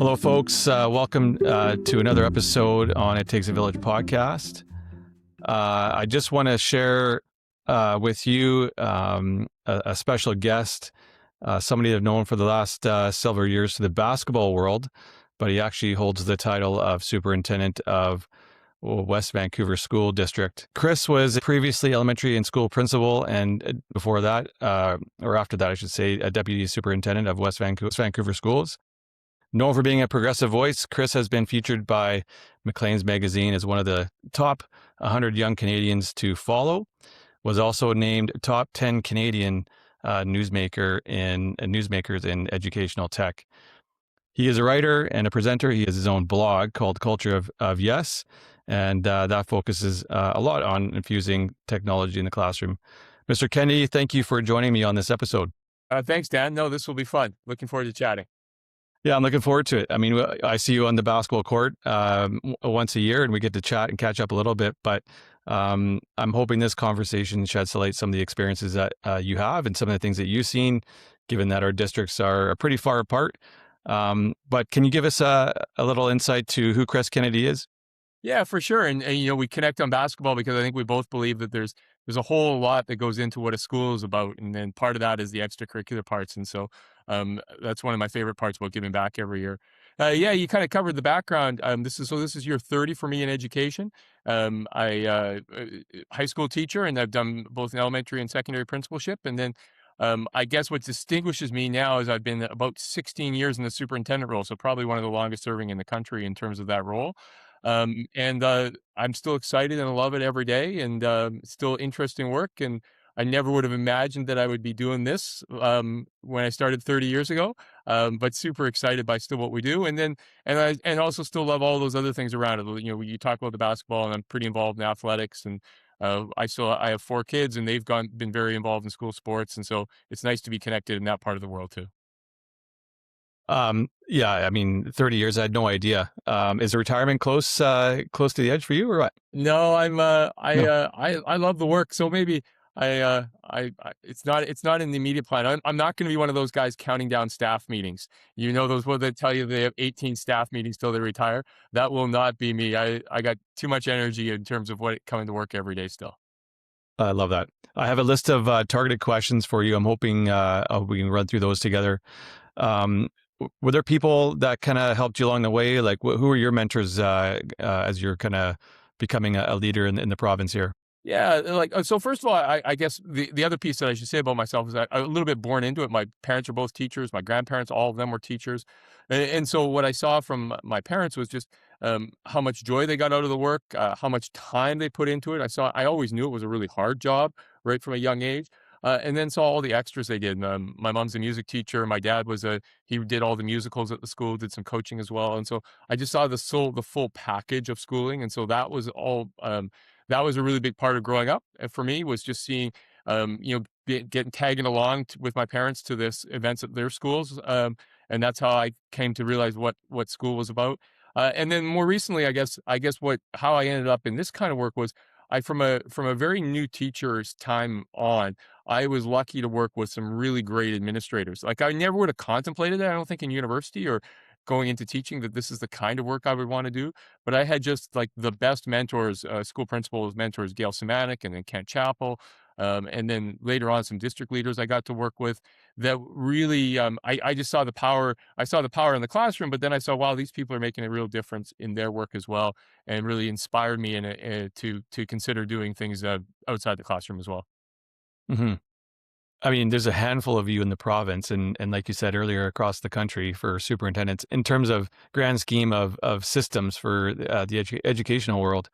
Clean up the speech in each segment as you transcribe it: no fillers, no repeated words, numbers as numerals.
Hello, folks. Welcome to another episode on It Takes a Village podcast. I just want to share with you a special guest, somebody I've known for the last several years to the basketball world, but he actually holds the title of superintendent of West Vancouver School District. Chris was previously elementary and school principal, and before that, or after that, I should say, a deputy superintendent of West Vancouver Schools. Known for being a progressive voice, Chris has been featured by Maclean's magazine as one of the top 100 young Canadians to follow. Was also named top 10 Canadian newsmakers in educational tech. He is a writer and a presenter. He has his own blog called Culture of Yes, and that focuses a lot on infusing technology in the classroom. Mr. Kennedy, thank you for joining me on this episode. Thanks, Dan. No, this will be fun. Looking forward to chatting. Yeah, I'm looking forward to it. I mean, I see you on the basketball court once a year, and we get to chat and catch up a little bit. But I'm hoping this conversation sheds light some of the experiences that you have and some of the things that you've seen, given that our districts are pretty far apart. But can you give us a little insight to who Chris Kennedy is? Yeah, for sure. And we connect on basketball because I think we both believe that there's a whole lot that goes into what a school is about, and then part of that is the extracurricular parts. And so that's one of my favorite parts about giving back every year. Yeah, you kind of covered the background. This is year 30 for me in education. I high school teacher, and I've done both an elementary and secondary principalship. And then I guess what distinguishes me now is I've been about 16 years in the superintendent role, so probably one of the longest serving in the country in terms of that role. And I'm still excited and I love it every day, and still interesting work. And I never would have imagined that I would be doing this when I started 30 years ago. But super excited by still what we do, and then and also still love all those other things around it. You talk about the basketball, and I'm pretty involved in athletics, and I have 4 kids, and they've been very involved in school sports, and so it's nice to be connected in that part of the world too. Yeah, I mean, 30 years, I had no idea. Is retirement close to the edge for you, or what? No, No. I love the work. So maybe it's not in the immediate plan. I'm not going to be one of those guys counting down staff meetings. Those ones that tell you they have 18 staff meetings till they retire. That will not be me. I got too much energy in terms of coming to work every day still. I love that. I have a list of targeted questions for you. I'm hoping we can run through those together. Were there people that kind of helped you along the way? Like, who were your mentors as you're kind of becoming a leader in the province here? Yeah, so first of all, I guess the other piece that I should say about myself is that I'm a little bit born into it. My parents are both teachers. My grandparents, all of them were teachers. And so what I saw from my parents was just how much joy they got out of the work, how much time they put into it. I always knew it was a really hard job right from a young age. And then saw all the extras they did. My mom's a music teacher. My dad he did all the musicals at the school, did some coaching as well. And so I just saw the full package of schooling. And so that was all, that was a really big part of growing up. And for me was just seeing, getting tagging along with my parents to this events at their schools. And that's how I came to realize what school was about. And then more recently, how I ended up in this kind of work was from a very new teacher's time on, I was lucky to work with some really great administrators. Like, I never would have contemplated that, I don't think, in university or going into teaching, that this is the kind of work I would want to do. But I had just like the best mentors, school principals, mentors, Gail Semanek and then Kent Chappell. And then later on, some district leaders I got to work with that really, I just saw the power. I saw the power in the classroom, but then I saw, wow, these people are making a real difference in their work as well, and really inspired me to consider doing things outside the classroom as well. Hmm. I mean, there's a handful of you in the province, and like you said earlier, across the country for superintendents. In terms of grand scheme of systems for the educational world,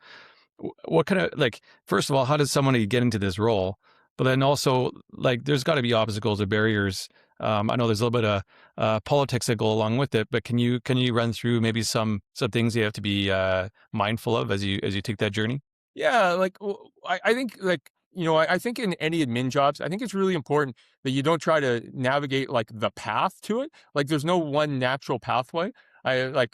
what kind of, like, first of all, how does somebody get into this role? But then also, like, there's got to be obstacles or barriers. I know there's a little bit of politics that go along with it, but can you run through maybe some things you have to be mindful of as you take that journey? Yeah, I think, I think in any admin jobs, I think it's really important that you don't try to navigate like the path to it. Like, there's no one natural pathway. I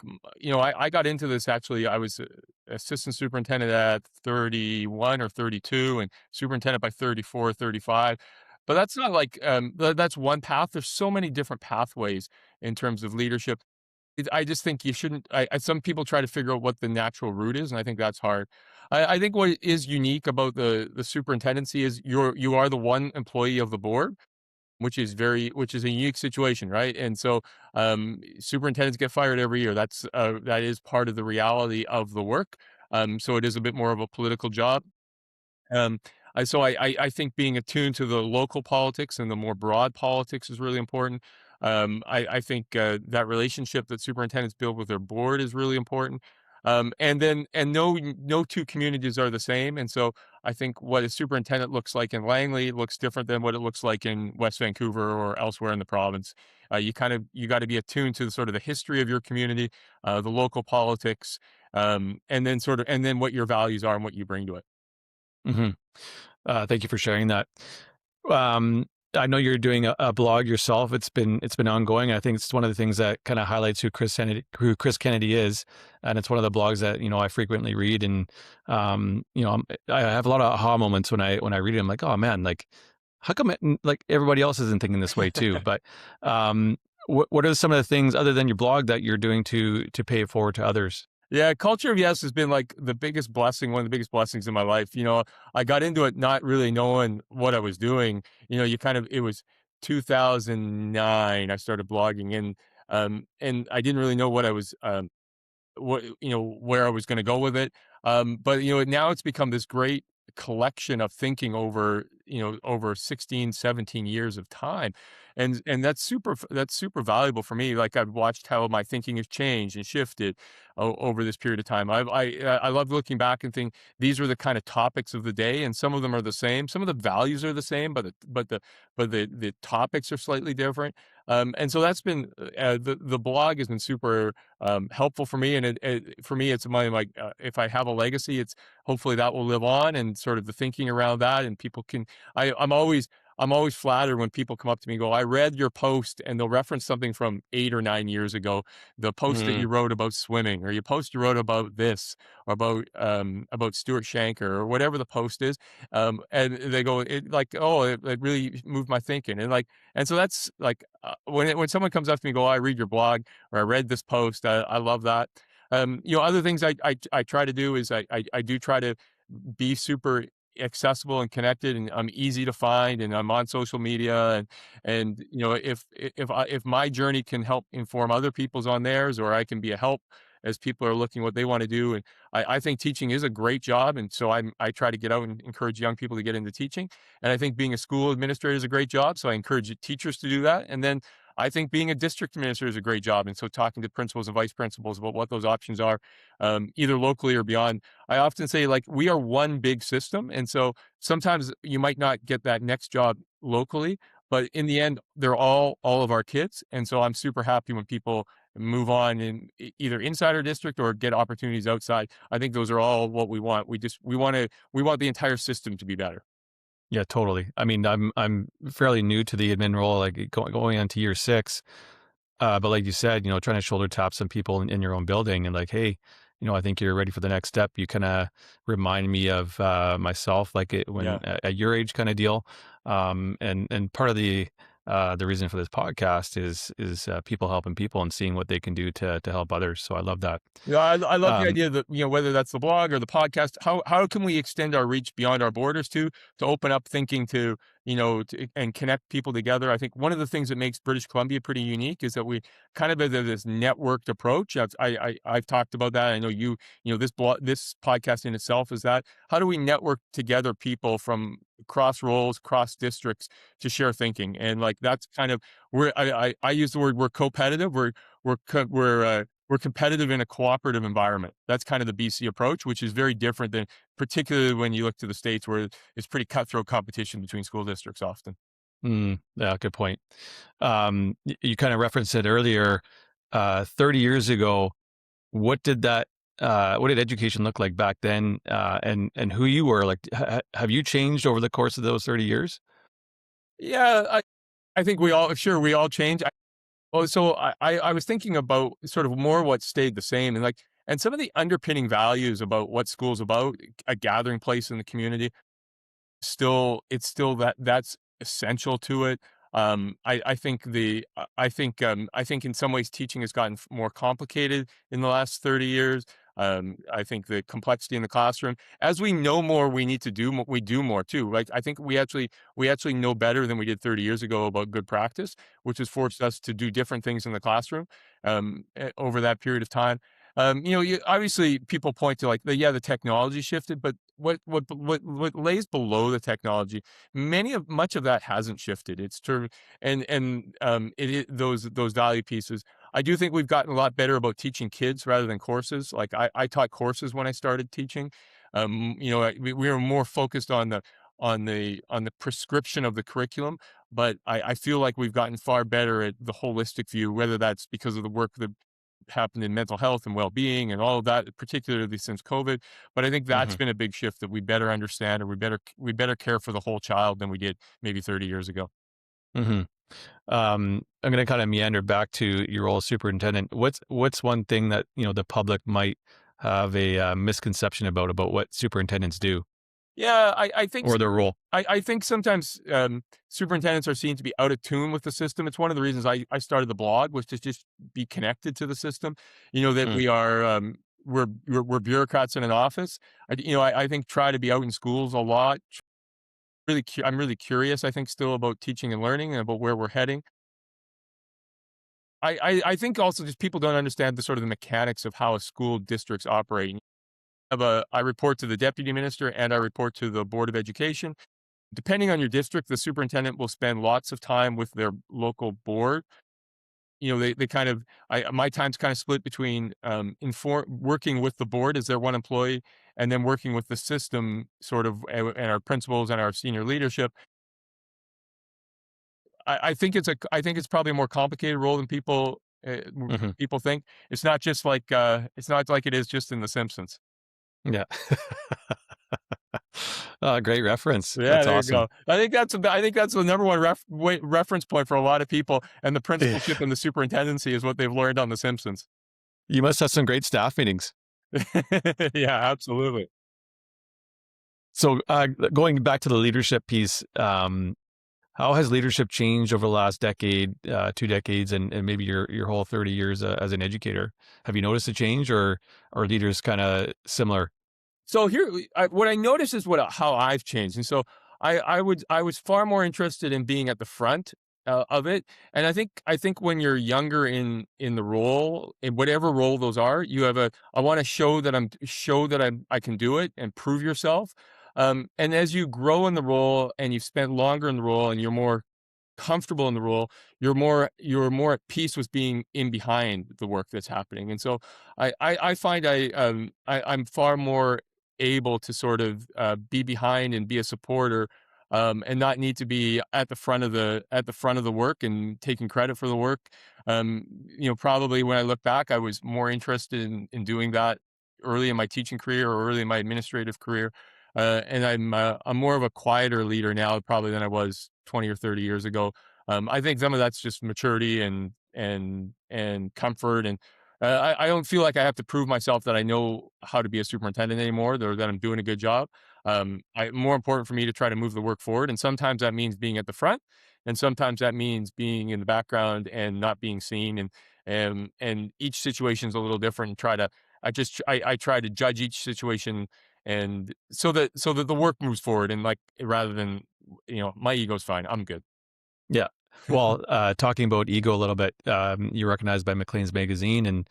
got into this actually. I was assistant superintendent at 31 or 32, and superintendent by 34, 35. But that's not like that's one path. There's so many different pathways in terms of leadership. I just think you shouldn't. Some people try to figure out what the natural route is, and I think that's hard. I think what is unique about the superintendency is you are the one employee of the board, which is a unique situation, right? And so, superintendents get fired every year. That is part of the reality of the work. So it is a bit more of a political job. Um, I think being attuned to the local politics and the more broad politics is really important. I think that relationship that superintendents build with their board is really important. And no two communities are the same. And so I think what a superintendent looks like in Langley looks different than what it looks like in West Vancouver or elsewhere in the province. You got to be attuned to the sort of the history of your community, the local politics, and then what your values are and what you bring to it. Hmm. Thank you for sharing that. Um, I know you're doing a blog yourself. It's been ongoing. I think it's one of the things that kind of highlights who Chris Kennedy is, and it's one of the blogs that I frequently read. And I have a lot of aha moments when I read it. I'm like, oh man, like how come like everybody else isn't thinking this way too? But what are some of the things other than your blog that you're doing to pay it forward to others? Yeah, culture of yes has been like the biggest blessing, one of the biggest blessings in my life. I got into it not really knowing what I was doing. It was 2009 I started blogging, and I didn't really know where I was going to go with it. But now it's become this great collection of thinking over 16, 17 years of time. And that's super valuable for me. Like I've watched how my thinking has changed and shifted over this period of time. I love looking back and think these are the kind of topics of the day, and some of them are the same. Some of the values are the same, but the topics are slightly different. And so that's been the blog has been super helpful for me. And for me, it's if I have a legacy, it's hopefully that will live on, and sort of the thinking around that. And people can, I'm always flattered when people come up to me and go, I read your post, and they'll reference something from 8 or 9 years ago, the post that Mm, you wrote about swimming, or your post you wrote about this, or about Stuart Shanker, or whatever the post is. And they go, it really moved my thinking. And so that's like, when someone comes up to me and go, I read your blog, or I read this post, I love that. Other things I try to do is I do try to be super accessible and connected, and I'm easy to find, and I'm on social media. And if my journey can help inform other people's on theirs, or I can be a help as people are looking what they want to do. And I think teaching is a great job. And so I try to get out and encourage young people to get into teaching. And I think being a school administrator is a great job. So I encourage teachers to do that. And then I think being a district administrator is a great job. And so talking to principals and vice principals about what those options are, either locally or beyond. I often say, like, we are one big system. And so sometimes you might not get that next job locally, but in the end, they're all of our kids. And so I'm super happy when people move on in either inside our district or get opportunities outside. I think those are all what we want. We want the entire system to be better. yeah, totally. I mean, I'm fairly new to the admin role, like going on to year 6. But like you said, trying to shoulder tap some people in your own building and like, hey, I think you're ready for the next step. You kind of remind me of myself, like when Yeah. at your age, kind of deal. And part of the reason for this podcast is people helping people and seeing what they can do to help others. So I love that. Yeah, I love the Um, idea that, whether that's the blog or the podcast, how can we extend our reach beyond our borders to open up thinking and connect people together? I think one of the things that makes British Columbia pretty unique is that we kind of have this networked approach. I've talked about that. I know this podcast in itself is that. How do we network together people from cross roles, cross districts to share thinking? And like that's kind of where I use the word we're competitive. We're competitive in a cooperative environment. That's kind of the BC approach, which is very different than, particularly when you look to the States, where it's pretty cutthroat competition between school districts often. yeah, good point. You kind of referenced it earlier. 30 years ago, what did education look like back then? And who you were, like, have you changed over the course of those 30 years? Yeah, I think we all change. I was thinking about sort of more what stayed the same, and some of the underpinning values about what school's about, a gathering place in the community. It's still that's essential to it. I think in some ways teaching has gotten more complicated in the last 30 years. I think the complexity in the classroom, as we know more, we need to do more, we do more too. Like I think we actually know better than we did 30 years ago about good practice, which has forced us to do different things in the classroom over that period of time. Obviously people point to like the technology shifted, but what lays below the technology, much of that hasn't shifted. It's true, those value pieces. I do think we've gotten a lot better about teaching kids rather than courses. Like I taught courses when I started teaching. We were more focused on the prescription of the curriculum, but I feel like we've gotten far better at the holistic view, whether that's because of the work that happened in mental health and well-being and all of that, particularly since COVID. But I think that's Hmm. been a big shift, that we better understand, or we better care for the whole child than we did maybe 30 years ago. Hmm. I'm going to kind of meander back to your role as superintendent. What's one thing that the public might have a misconception about what superintendents do Yeah, I think or their role? I think sometimes superintendents are seen to be out of tune with the system. It's one of the reasons I started the blog, was to just be connected to the system. That Mm, we're bureaucrats in an office. I think try to be out in schools a lot. I'm really curious, I think, still about teaching and learning and about where we're heading. I think also just people don't understand the sort of the mechanics of how a school districts operate. I report to the deputy minister and I report to the board of education. Depending on your district, the superintendent will spend lots of time with their local board. They kind of, my time's kind of split between working with the board as their one employee, and then working with the system, sort of, and our principals and our senior leadership. I think it's probably a more complicated role than mhm. people think. It's not like it is just in The Simpsons. Yeah. Great reference. Yeah, That's there you awesome. go. I think that's the number one reference point for a lot of people, and the principalship and the superintendency is what they've learned on The Simpsons. You must have some great staff meetings. Yeah, absolutely. So, going back to the leadership piece, how has leadership changed over the last decade, 2 decades, and maybe your whole 30 years as an educator? Have you noticed a change, or are leaders kind of similar? So what I noticed is how I've changed, and so I was far more interested in being at the front of it, and I think when you're younger in the role, in whatever role those are, you have a I want to show that I can do it and prove yourself, and as you grow in the role and you've spent longer in the role and you're more comfortable in the role, you're more at peace with being in behind the work that's happening. And so I find I'm far more able to sort of be behind and be a supporter, and not need to be at the front of the work and taking credit for the work. Probably when I look back, I was more interested in doing that early in my teaching career or early in my administrative career. And I'm more of a quieter leader now probably than I was 20 or 30 years ago. I think some of that's just maturity and comfort, and I don't feel like I have to prove myself that I know how to be a superintendent anymore, or that I'm doing a good job. More important for me to try to move the work forward, and sometimes that means being at the front, and sometimes that means being in the background and not being seen. And each situation is a little different. And I try to judge each situation, and so that the work moves forward, and like, rather than, my ego's fine, I'm good. Yeah. Well, talking about ego a little bit, you're recognized by Maclean's magazine, and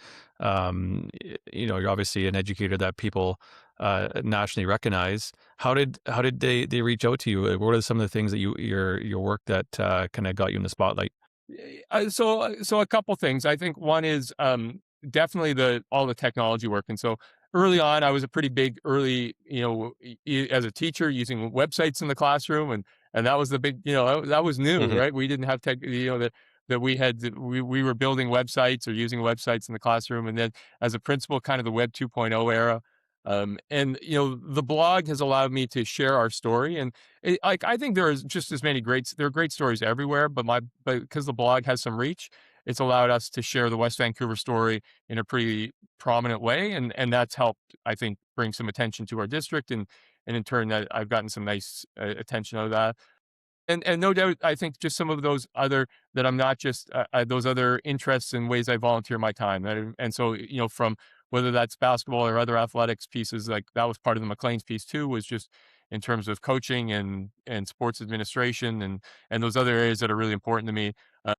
you're obviously an educator that people nationally recognize. How did they reach out to you? What are some of the things that your work that kind of got you in the spotlight? So a couple things. I think one is definitely the all the technology work. And so early on, I was a pretty big early, as a teacher, using websites in the classroom, and that was the big, that was new, Hmm. right? We didn't have tech, we were building websites or using websites in the classroom, and then as a principal, kind of the Web 2.0 era. And the blog has allowed me to share our story, and I think there is just as many there are great stories everywhere, but because the blog has some reach, it's allowed us to share the West Vancouver story in a pretty prominent way, and that's helped, I think, bring some attention to our district, and in turn that I've gotten some nice attention out of that. And no doubt, I think just some of those other that I'm not just those other interests and ways I volunteer my time, and so from whether that's basketball or other athletics pieces, like that was part of the McLean's piece too, was just in terms of coaching and sports administration and those other areas that are really important to me. Uh,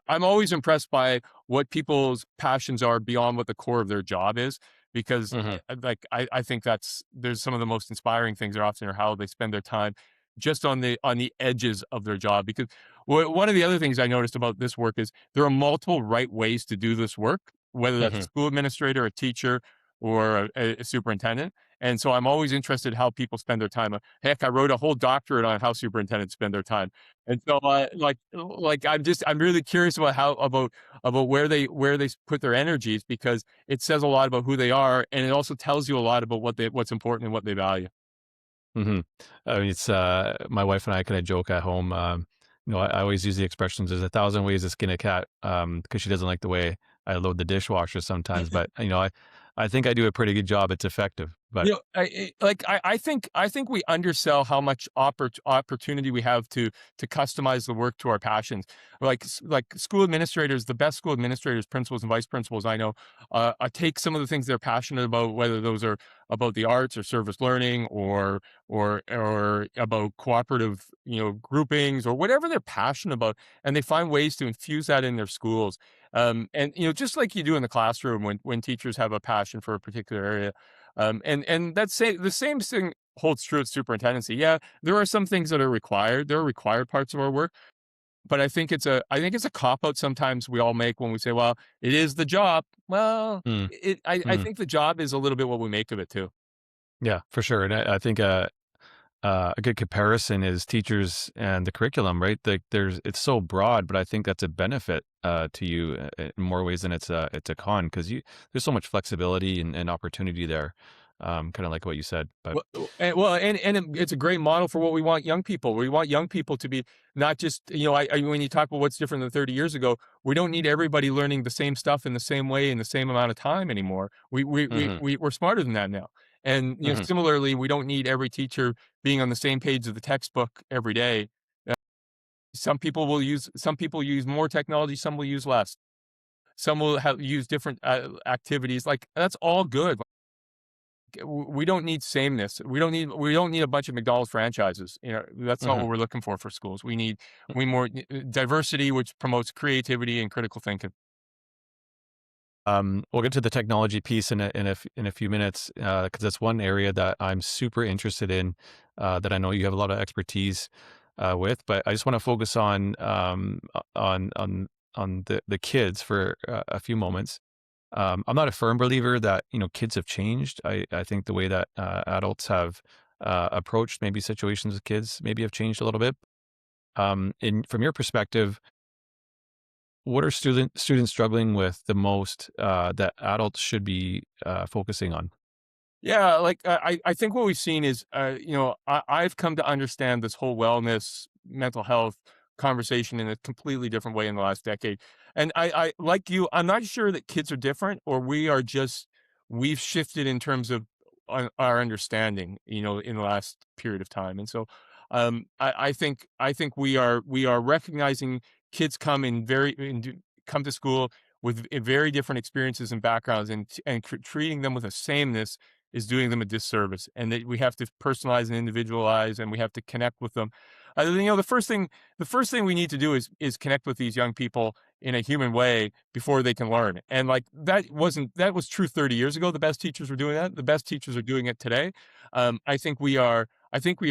I'm always impressed by what people's passions are beyond what the core of their job is, because Hmm. I think that's there's some of the most inspiring things are often are how they spend their time just on the edges of their job. Because one of the other things I noticed about this work is there are multiple right ways to do this work, whether that's a Hmm. school administrator, a teacher, or a superintendent. And so I'm always interested how people spend their time. Heck, I wrote a whole doctorate on how superintendents spend their time. And so, I'm really curious about where they put their energies, because it says a lot about who they are, and it also tells you a lot about what's important and what they value. Hmm. I mean, it's my wife and I kind of joke at home. I always use the expressions "there's a thousand ways to skin a cat" because she doesn't like the way I load the dishwasher sometimes. But I think I do a pretty good job. It's effective. But I think we undersell how much opportunity we have to customize the work to our passions. Like school administrators, the best school administrators, principals, and vice principals I know, take some of the things they're passionate about, whether those are about the arts or service learning or about cooperative, groupings or whatever they're passionate about, and they find ways to infuse that in their schools. And just like you do in the classroom when teachers have a passion for a particular area. And the same thing holds true at superintendency. Yeah, there are some things that are required. There are required parts of our work, but I think it's a cop out sometimes we all make when we say, "Well, it is the job." Well, mm, I mm, think the job is a little bit what we make of it too. yeah, for sure. And I think a good comparison is teachers and the curriculum, right? Like it's so broad, but I think that's a benefit to you in more ways than it's a con because there's so much flexibility and opportunity there, kind of like what you said. But It's a great model for what we want young people. We want young people to be not just, when you talk about what's different than 30 years ago, we don't need everybody learning the same stuff in the same way in the same amount of time anymore. hmm. We're smarter than that now. And, Hmm. similarly, we don't need every teacher being on the same page of the textbook every day. Uh, some people use more technology, some will use less. Some will use different activities. Like that's all good. We don't need sameness. We don't need a bunch of McDonald's franchises. That's not Hmm. what we're looking for schools. We more diversity, which promotes creativity and critical thinking. We'll get to the technology piece in a few minutes because that's one area that I'm super interested in that I know you have a lot of expertise with. But I just want to focus on the kids for a few moments. I'm not a firm believer that kids have changed. I think the way that adults have approached maybe situations with kids maybe have changed a little bit. In from your perspective, what are students struggling with the most, that adults should be, focusing on? Yeah, I think what we've seen is, I've come to understand this whole wellness, mental health conversation in a completely different way in the last decade. And like you, I'm not sure that kids are different or we've shifted in terms of our understanding, in the last period of time. And so, I think we are recognizing kids come to school with very different experiences and backgrounds, and treating them with a sameness is doing them a disservice, and that we have to personalize and individualize, and we have to connect with them. The first thing we need to do is connect with these young people in a human way before they can learn. And like that was true 30 years ago. The best teachers were doing that. The best teachers are doing it today. I think we are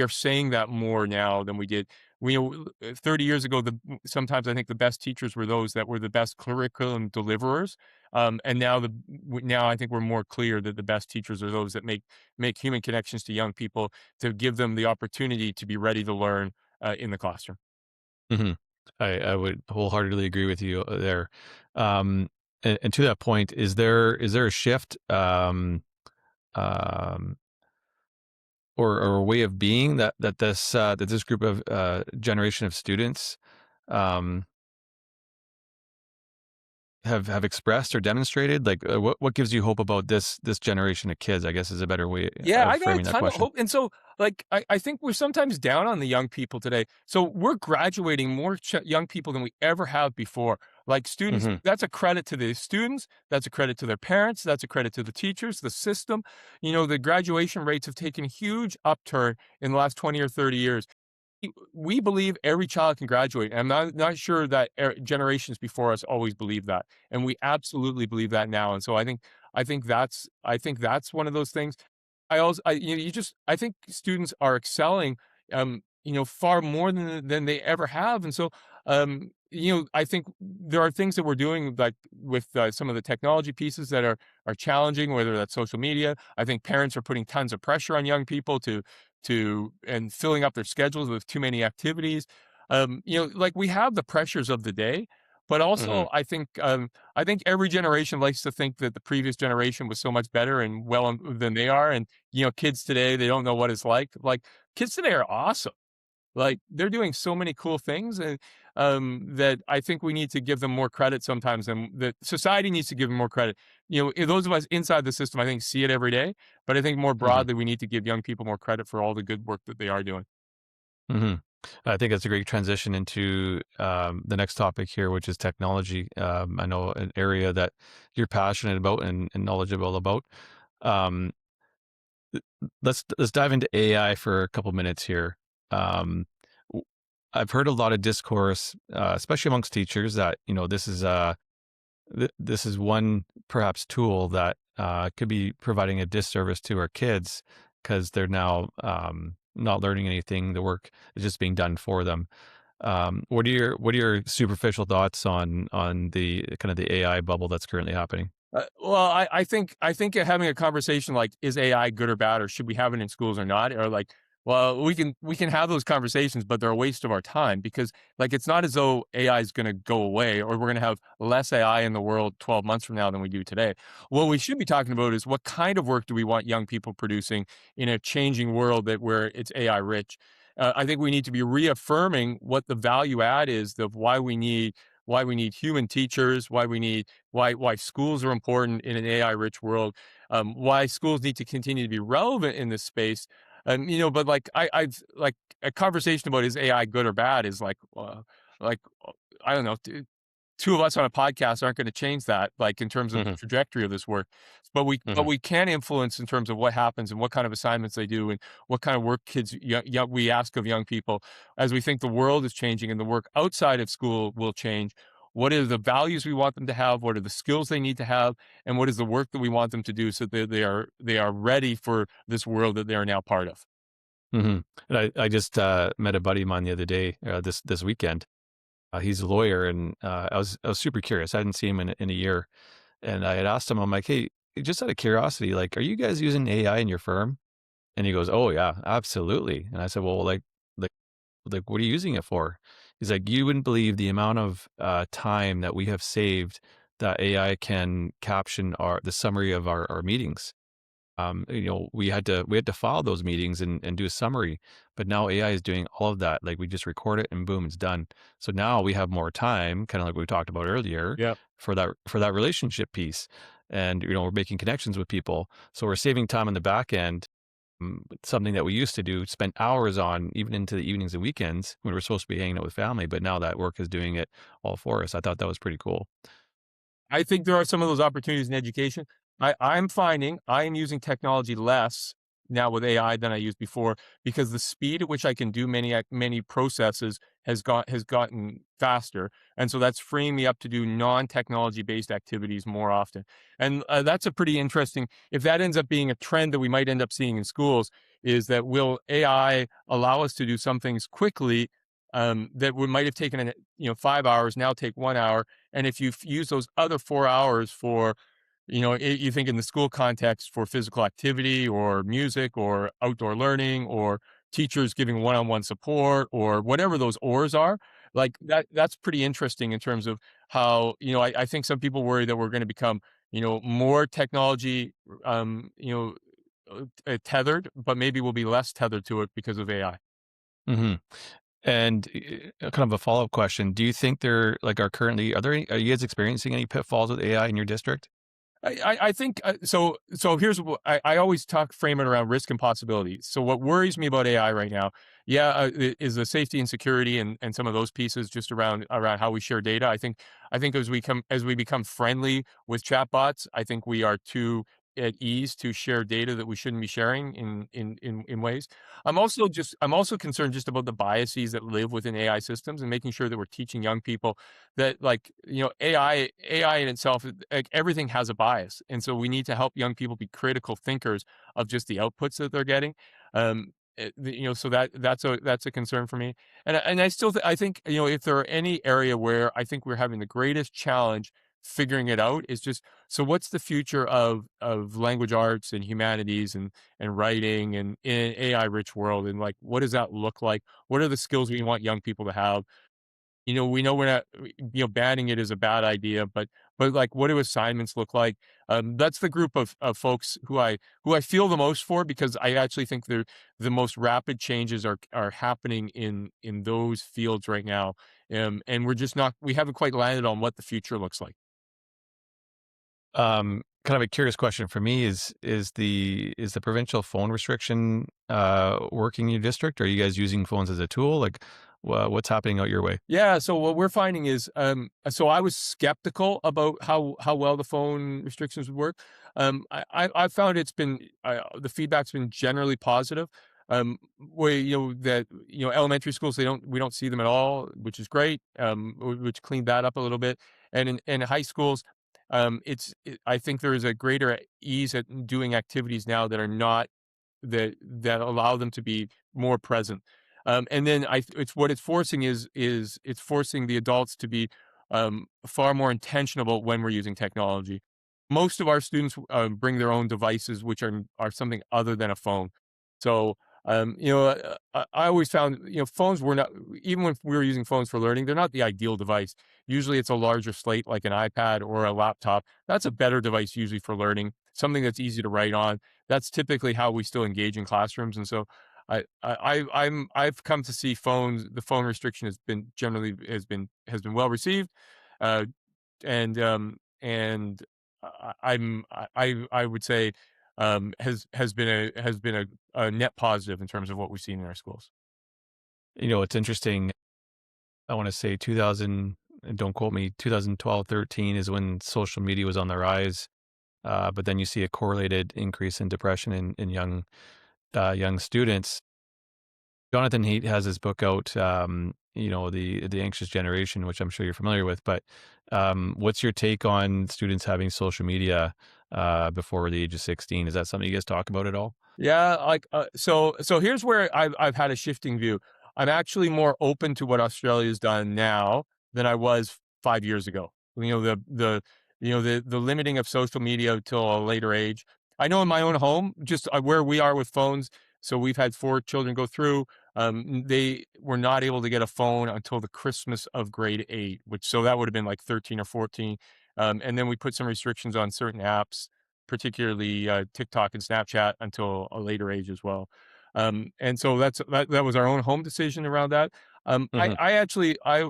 saying that more now than we did. 30 years ago, sometimes I think the best teachers were those that were the best curriculum deliverers. And now I think we're more clear that the best teachers are those that make human connections to young people to give them the opportunity to be ready to learn in the classroom. Mhm. I would wholeheartedly agree with you, there. Um, and to that point, is there a shift, um, or a way of being that this group of, generation of students, um, have expressed or demonstrated? Like, what gives you hope about this generation of kids, I guess, is a better way Yeah, of I got a framing that ton of question. hope. And so, like, I think we're sometimes down on the young people today. So we're graduating more young people than we ever have before. Like students, Mhm, that's a credit to the students. That's a credit to their parents. That's a credit to the teachers, the system. The graduation rates have taken a huge upturn in the last 20 or 30 years. We believe every child can graduate. And I'm not sure that generations before us always believed that, and we absolutely believe that now. And so I think that's one of those things. I also, you just, I think students are excelling, far more than they ever have, and so, I think there are things that we're doing, like with some of the technology pieces that are challenging, whether that's social media. I think parents are putting tons of pressure on young people and filling up their schedules with too many activities. Like we have the pressures of the day, but mhm, also I think every generation likes to think that the previous generation was so much better and than they are. And kids today, they don't know what it's like. Like kids today are awesome. Like they're doing so many cool things, and that I think we need to give them more credit sometimes, and that society needs to give them more credit. Those of us inside the system, I think, see it every day. But I think more mhm, broadly, we need to give young people more credit for all the good work that they are doing. mhm. I think that's a great transition into, the next topic here, which is technology. I know an area that you're passionate about and knowledgeable about. Um, let's dive into AI for a couple minutes here. Um, w- I've heard a lot of discourse, especially amongst teachers, that this is one perhaps tool that could be providing a disservice to our kids because they're now not learning anything. The work is just being done for them. What are your superficial thoughts on the kind of the AI bubble that's currently happening? Well, I think having a conversation like, is AI good or bad, or should we have it in schools or not, or like, well, we can have those conversations, but they're a waste of our time, because like it's not as though AI is going to go away, or we're going to have less AI in the world 12 months from now than we do today. What we should be talking about is, what kind of work do we want young people producing in a changing world where it's AI rich. I think we need to be reaffirming what the value add is of why we need human teachers, why schools are important in an AI rich world, why schools need to continue to be relevant in this space. But like I've like a conversation about, is AI good or bad, is like I don't know. Two of us on a podcast aren't going to change that, like in terms of the Hmm. trajectory of this work. But Hmm. we can influence in terms of what happens and what kind of assignments they do, and what kind of work we ask of young people, as we think the world is changing and the work outside of school will change. What are the values we want them to have? What are the skills they need to have? And what is the work that we want them to do, so that they are ready for this world that they are now part of? Hmm. And I just met a buddy of mine the other day, this weekend. He's a lawyer, and I was super curious. I hadn't seen him in a year, and I had asked him, I'm like, hey, just out of curiosity, like, are you guys using AI in your firm? And he goes, "Oh yeah, absolutely." And I said, "Well, like, what are you using it for?" He's like, "You wouldn't believe the amount of time that we have saved that AI can caption the summary of our meetings. We had to file those meetings and do a summary, but now AI is doing all of that. Like we just record it and boom, it's done. So now we have more time, kind of like we talked about earlier, Yeah. for that relationship piece, and we're making connections with people. So we're saving time on the back end, something that we used to do, spend hours on, even into the evenings and weekends when we're supposed to be hanging out with family. But now that work is doing it all for us. I thought that was pretty cool. I think there are some of those opportunities in education. I'm finding I am using technology less now with AI than I used before, because the speed at which I can do many processes has gotten faster, and so that's freeing me up to do non-technology based activities more often. And that's a pretty interesting. If that ends up being a trend that we might end up seeing in schools, is that, will AI allow us to do some things quickly, that would might have taken 5 hours, now take 1 hour. And if you use those other 4 hours for, you think in the school context, for physical activity or music or outdoor learning, or teachers giving one-on-one support, or whatever those ors are, like that's pretty interesting in terms of how, I think some people worry that we're going to become, more technology, tethered, but maybe we'll be less tethered to it because of AI. Hmm. And kind of a follow up question: do you think there like are there any, are you guys experiencing any pitfalls with AI in your district? I think so. So here's what I always frame it around risk and possibility. So what worries me about AI right now, yeah, is the safety and security and some of those pieces just around how we share data. I think as we become friendly with chatbots, I think we are too at ease to share data that we shouldn't be sharing in ways. I'm also concerned just about the biases that live within AI systems and making sure that we're teaching young people that like AI in itself, like everything has a bias, and so we need to help young people be critical thinkers of just the outputs that they're getting. So that's a concern for me, and I think if there are any area where I think we're having the greatest challenge figuring it out is just so what's the future of language arts and humanities and writing and in an AI rich world, and like what does that look like? What are the skills we want young people to have? We know we're not, banning it is a bad idea, but like, what do assignments look like? That's the group of folks who I feel the most for because I actually think they're the most rapid changes are happening in those fields right now, and we haven't quite landed on what the future looks like. Kind of a curious question for me is the provincial phone restriction working in your district? Are you guys using phones as a tool? Like, what's happening out your way? Yeah, so what we're finding is, so I was skeptical about how well the phone restrictions would work. I found the feedback's been generally positive. Where that elementary schools we don't see them at all, which is great. Which cleaned that up a little bit, and in high schools, I think there is a greater ease at doing activities now that are not that allow them to be more present. And then it's what it's forcing is it's forcing the adults to be far more intentional when we're using technology. Most of our students bring their own devices, which are something other than a phone. So I always found phones were not even when we were using phones for learning, they're not the ideal device. Usually, it's a larger slate like an iPad or a laptop. That's a better device usually for learning, something that's easy to write on. That's typically how we still engage in classrooms, and so I've come to see the phone restriction has been well received, uh, and I would say has been a net positive in terms of what we've seen in our schools. It's interesting. I want to say 2000, and don't quote me, 2012, 13 is when social media was on the rise. But then you see a correlated increase in depression in young students. Jonathan Haidt has his book out, the Anxious Generation, which I'm sure you're familiar with. But what's your take on students having social media before the age of 16? Is that something you guys talk about at all? Yeah, like so here's where I've had a shifting view. I'm actually more open to what Australia's done now than I was 5 years ago. The limiting of social media till a later age. I know in my own home, just where we are with phones, so we've had 4 children go through, they were not able to get a phone until the Christmas of grade 8, which so that would have been like 13 or 14, and then we put some restrictions on certain apps, particularly TikTok and Snapchat, until a later age as well. And so that was our own home decision around that. Hmm. I actually I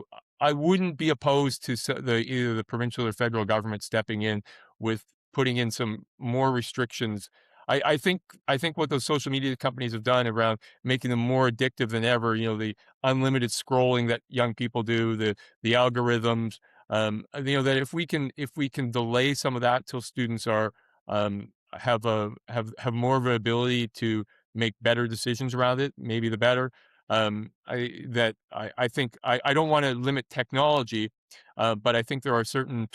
wouldn't be opposed to either the provincial or federal government stepping in with putting in some more restrictions. I think what those social media companies have done around making them more addictive than ever, the unlimited scrolling that young people do, the algorithms, that if we can delay some of that till students are have more of an ability to make better decisions around it, maybe the better. I think I don't want to limit technology, but I think there are certain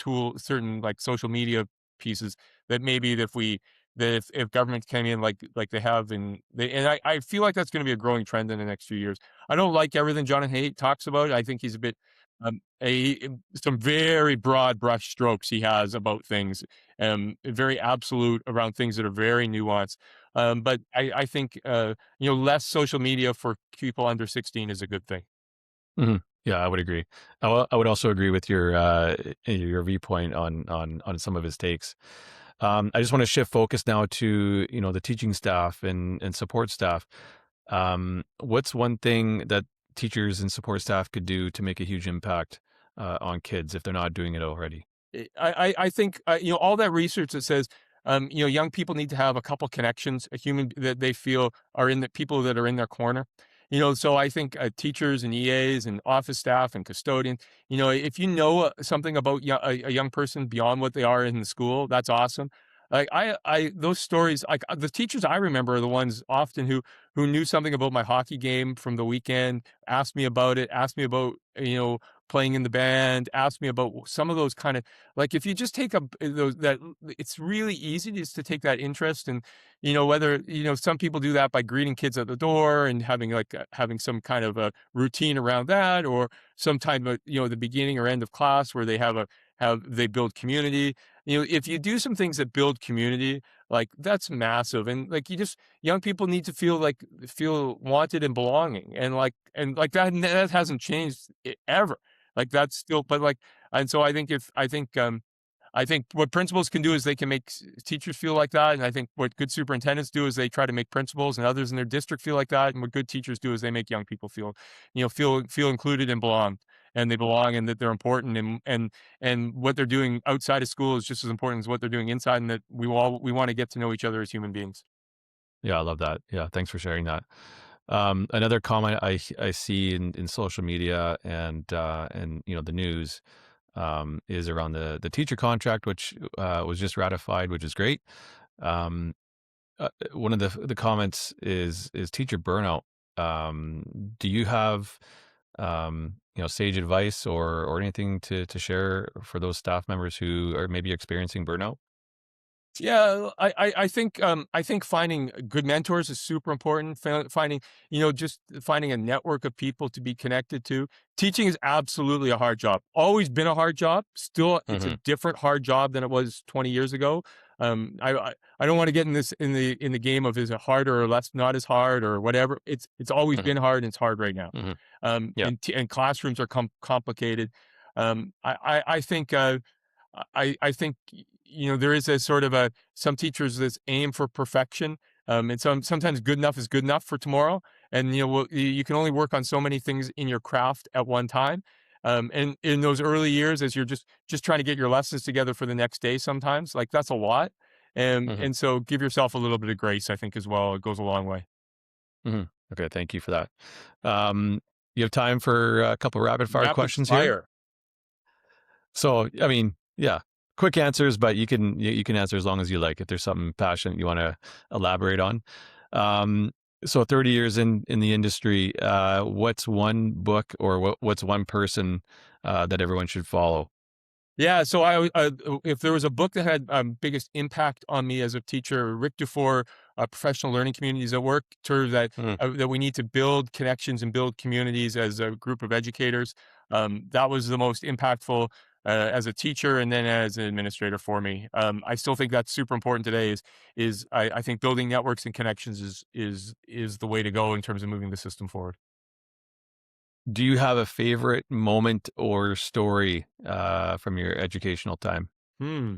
like social media pieces that maybe if governments came in like they have I feel like that's going to be a growing trend in the next few years. I don't like everything Jonathan Haidt talks about. I think he's a bit some very broad brush strokes he has about things, very absolute around things that are very nuanced. But I think less social media for people under 16 is a good thing. Hmm. Yeah, I would agree. I would also agree with your viewpoint on some of his takes. I just want to shift focus now to the teaching staff and support staff. What's one thing that teachers and support staff could do to make a huge impact on kids if they're not doing it already? I think, all that research that says, young people need to have a couple connections, a human that they feel are in the people that are in their corner. So I think teachers and EAs and office staff and custodians, if you know something about a young person beyond what they are in the school, that's awesome. Like those stories, like the teachers I remember are the ones often who knew something about my hockey game from the weekend, asked me about it, asked me about playing in the band, asked me about some of those kind of, like, if you just take those that it's really easy just to take that interest, and whether some people do that by greeting kids at the door and having having some kind of a routine around that, or some time of the beginning or end of class where they build community. If you do some things that build community, like, that's massive. And like, young people need to feel wanted and belonging, and like that hasn't changed ever. Like, that's still, but like, and so I think what principals can do is they can make teachers feel like that, and I think what good superintendents do is they try to make principals and others in their district feel like that, and what good teachers do is they make young people feel included and belong, and they belong, and that they're important, and what they're doing outside of school is just as important as what they're doing inside, and that we want to get to know each other as human beings. Yeah, I love that. Yeah, thanks for sharing that. Another comment I see in social media and the news is around the teacher contract, which was just ratified, which is great. Um, One of the comments is teacher burnout. Do you have sage advice or anything to share for those staff members who are maybe experiencing burnout? Yeah, I think finding good mentors is super important. Finding, just finding a network of people to be connected to. Teaching is absolutely a hard job. Always been a hard job. Still, it's a Hmm. different hard job than it was 20 years ago. I don't want to get in this in the game of, is it harder or less, not as hard or whatever. It's always Hmm. been hard, and it's hard right now. Hmm. Yeah. And classrooms are complicated. I think. I think there is a sort of a some teachers that aim for perfection, and sometimes good enough is good enough for tomorrow, and you can only work on so many things in your craft at one time, and in those early years, as you're just trying to get your lessons together for the next day, sometimes, like, that's a lot, Hmm. and so give yourself a little bit of grace, I think, as well. It goes a long way. Hmm. Okay, thank you for that. You have time for a couple rapid fire Rapid questions here. fire. So, I mean, yeah, quick answers, but you can answer as long as you like. If there's something passionate you want to elaborate on. Um, so, 30 years in the industry, what's one book or what's one person that everyone should follow? Yeah, so if there was a book that had biggest impact on me as a teacher, Rick Dufour, Professional Learning Communities at Work, sort of Mm, that we need to build connections and build communities as a group of educators. That was the most impactful as a teacher and then as an administrator for me. I still think that's super important today. I think building networks and connections is the way to go in terms of moving the system forward. Do you have a favorite moment or story from your educational time? Hmm.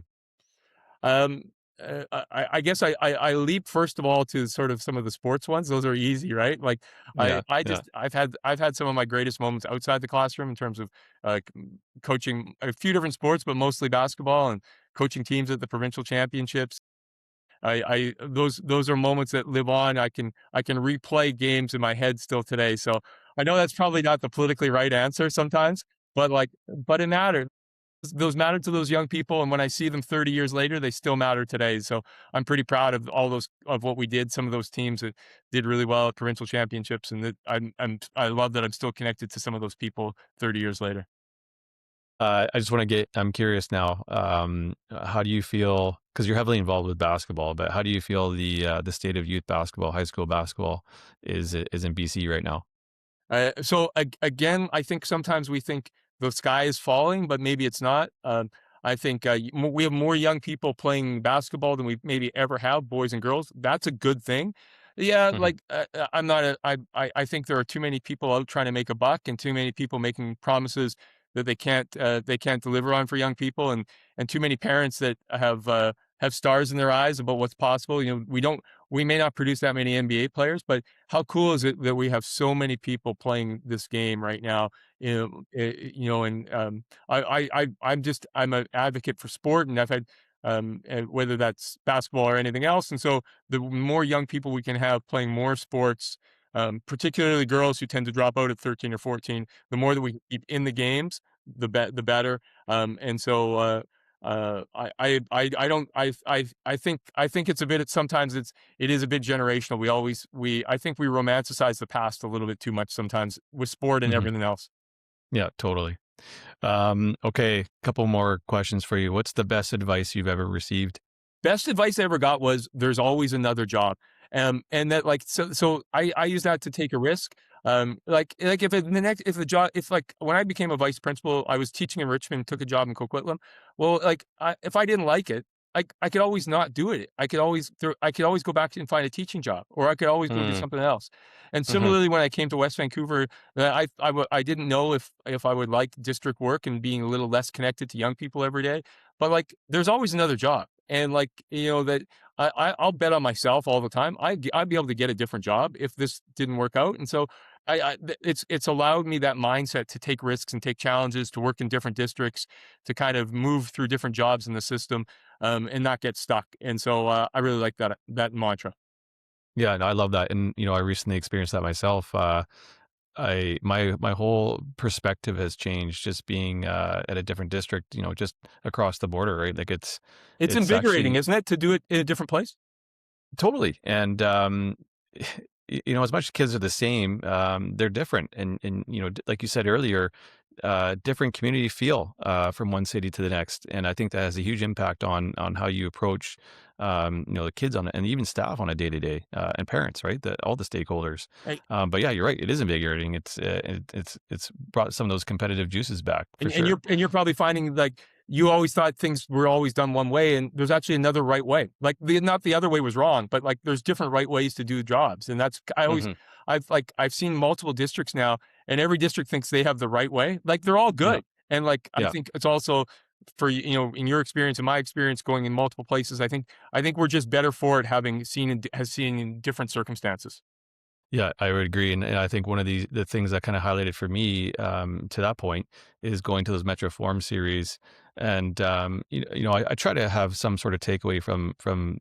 Um, I guess I leap first of all to sort of some of the sports ones. Those are easy, right? Like, Yeah, yeah. I've had some of my greatest moments outside the classroom in terms of coaching a few different sports, but mostly basketball, and coaching teams at the provincial championships. I those are moments that live on. I can replay games in my head still today. So I know that's probably not the politically right answer sometimes, but it matters. Those matter to those young people, and when I see them 30 years later, they still matter today. So I'm pretty proud of all those of what we did. Some of those teams that did really well at provincial championships, and that I love that I'm still connected to some of those people 30 years later. I just want to I'm curious now. How do you feel? Because you're heavily involved with basketball, but how do you feel the state of youth basketball, high school basketball is in BC right now? Again, I think sometimes we think the sky is falling, but maybe it's not. I think we have more young people playing basketball than we maybe ever have, boys and girls. That's a good thing. Yeah, Hmm. like, I'm not. I think there are too many people out trying to make a buck, and too many people making promises that they can't deliver on for young people, and too many parents that have stars in their eyes about what's possible. We may not produce that many NBA players, but how cool is it that we have so many people playing this game right now? And I'm an advocate for sport, and I've had and whether that's basketball or anything else. And so the more young people we can have playing more sports, particularly girls who tend to drop out at 13 or 14, the more that we can keep in the games, the better. And so I think it's a bit, sometimes it is a bit generational. I think we romanticize the past a little bit too much sometimes with sport and Hmm. everything else. Yeah, totally. Okay, couple more questions for you. What's the best advice you've ever received? Best advice I ever got was there's always another job. And that, like, so I use that to take a risk. Like if the job, if like when I became a vice principal, I was teaching in Richmond, took a job in Coquitlam. Well, like if I didn't like it, I could always not do it. I could always go back and find a teaching job, or I could always go do Mm, something else. And hmm. similarly, when I came to West Vancouver, I didn't know if I would like district work and being a little less connected to young people every day. But like, there's always another job. And like, that I'll bet on myself all the time. I'd be able to get a different job if this didn't work out. And so it's allowed me that mindset to take risks and take challenges, to work in different districts, to kind of move through different jobs in the system, and not get stuck. And so I really like that mantra. Yeah, no, I love that, and I recently experienced that myself. My whole perspective has changed just being at a different district. Just across the border, right? Like It's it's invigorating, actually isn't it, to do it in a different place? totally. And as much as kids are the same, they're different, and like you said earlier, different community feel from one city to the next, and I think that has a huge impact on how you approach the kids on it, and even staff on a day to day, and parents, right? All the stakeholders. But yeah, you're right. It is invigorating. It's brought some of those competitive juices back for And sure. you're probably finding, like, you always thought things were always done one way, and there's actually another right way. Like, not the other way was wrong, but like there's different right ways to do jobs. And that's Hmm. I've seen multiple districts now, and every district thinks they have the right way. Like, they're all Yeah, good. And like, I yeah. think it's also for, in your experience and my experience going in multiple places, I think we're just better for it, having seen in different circumstances. Yeah, I would agree, and I think one of the things that kind of highlighted for me to that point is going to those Metro Forum series, and I try to have some sort of takeaway from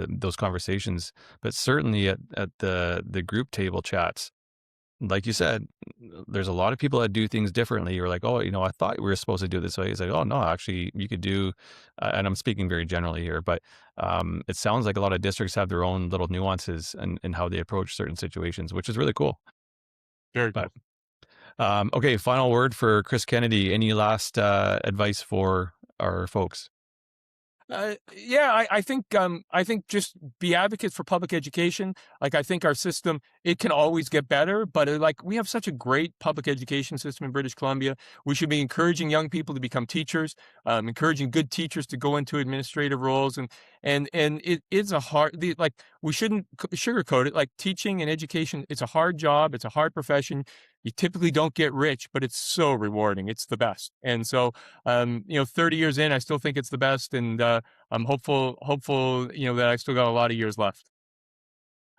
those conversations, but certainly at the group table chats, like you said, there's a lot of people that do things differently. You're like, oh, I thought we were supposed to do it this way. It's like, oh no, actually, you could do. And I'm speaking very generally here, but it sounds like a lot of districts have their own little nuances and how they approach certain situations, which is really cool. Very But cool. okay, final word for Chris Kennedy. Any last advice for our folks? Yeah, I think just be advocates for public education. Like, I think our system, it can always get better, but like, we have such a great public education system in British Columbia. We should be encouraging young people to become teachers, encouraging good teachers to go into administrative roles, and it is like, we shouldn't sugarcoat it. Like, teaching and education, it's a hard job, it's a hard profession. You typically don't get rich, but it's so rewarding. It's the best. And so, 30 years in, I still think it's the best. And I'm hopeful, that I still got a lot of years left.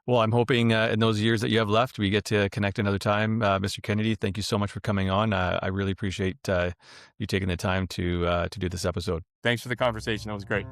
Well, I'm hoping in those years that you have left, we get to connect another time. Mr. Kennedy, thank you so much for coming on. I really appreciate you taking the time to do this episode. Thanks for the conversation. That was great.